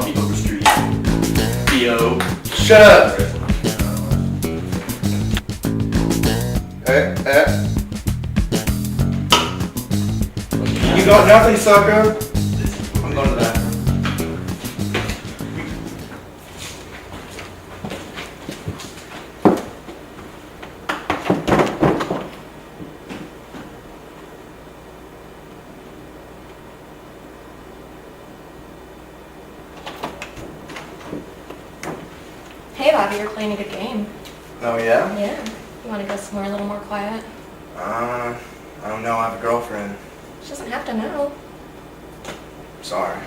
Robbie Overstreet. Theo. Shut up! Hey. You got nothing, sucker? I'm going to the bathroom. Hey Bobby, you're playing a good game. Oh yeah? Yeah. You want to go somewhere a little more quiet? I don't know, I have a girlfriend. She doesn't have to know. Sorry.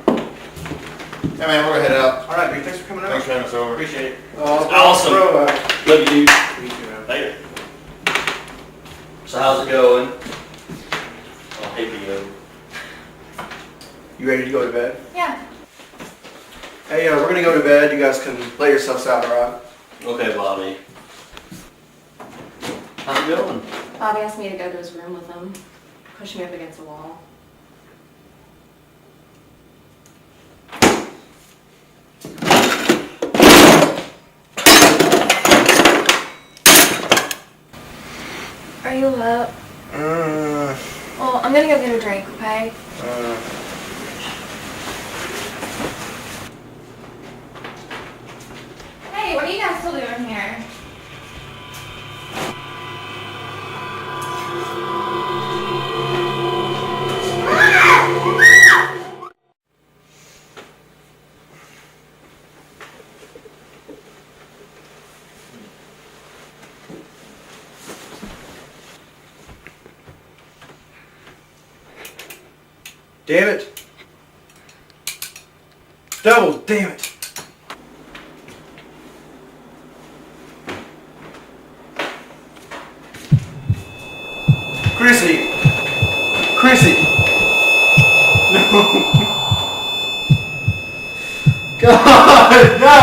Hey man, we're gonna head out. Alright, dude, thanks for coming out. Thanks for having us over. Appreciate it. Oh, Awesome. bro, Love you, dude. Later. So how's it going? Oh, hey, Theo. You ready to go to bed? Yeah. Hey, we're gonna go to bed. You guys can lay yourselves out, alright? Okay, Bobby. How's it going? Bobby asked me to go to his room with him. Push me up against the wall. Are you up? Well, I'm gonna go get a drink, okay? Hey, what are you guys still doing here? Damn it. Double, damn it. Chrissy. No. God, no.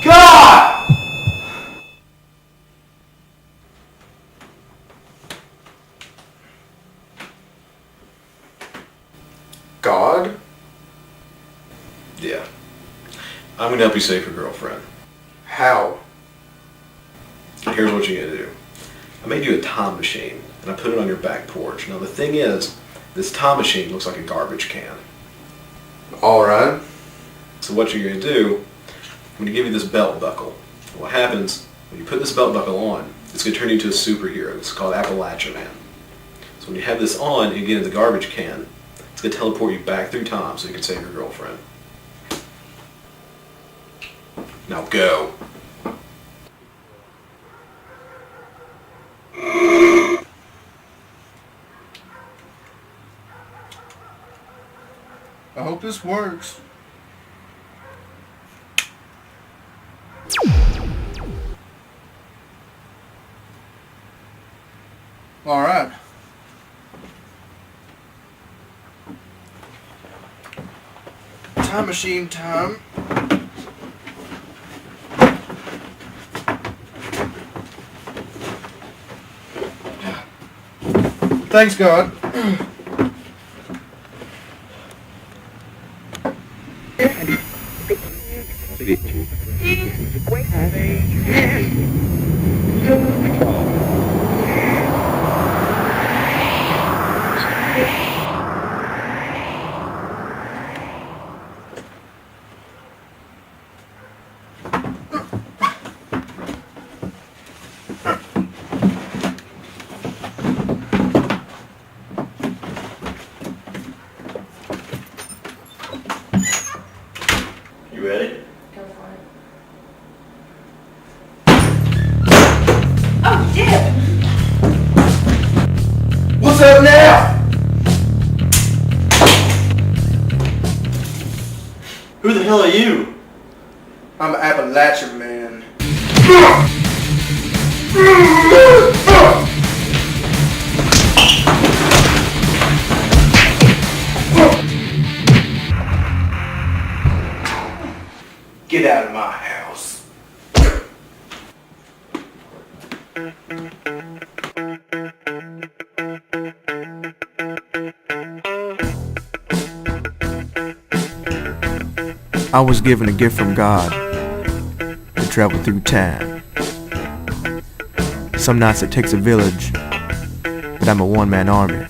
God. God? Yeah. I'm gonna help you save your girlfriend. How? Here's what you gotta do. I made you a time machine, and I put it on your back porch. Now the thing is, this time machine looks like a garbage can. Alright. So what you're gonna do, I'm gonna give you this belt buckle. What happens, when you put this belt buckle on, it's gonna turn you into a superhero. It's called Appalachian Man. So when you have this on and you get in the garbage can, it's going to teleport you back through time so you can save your girlfriend. Now go. I hope this works. Alright. Time machine time. Thanks, God. You ready? Go for it. Oh, dip! What's up now? Who the hell are you? I'm Appalachian Man. Get out of my house. I was given a gift from God to travel through time. Some nights it takes a village, but I'm a one-man army.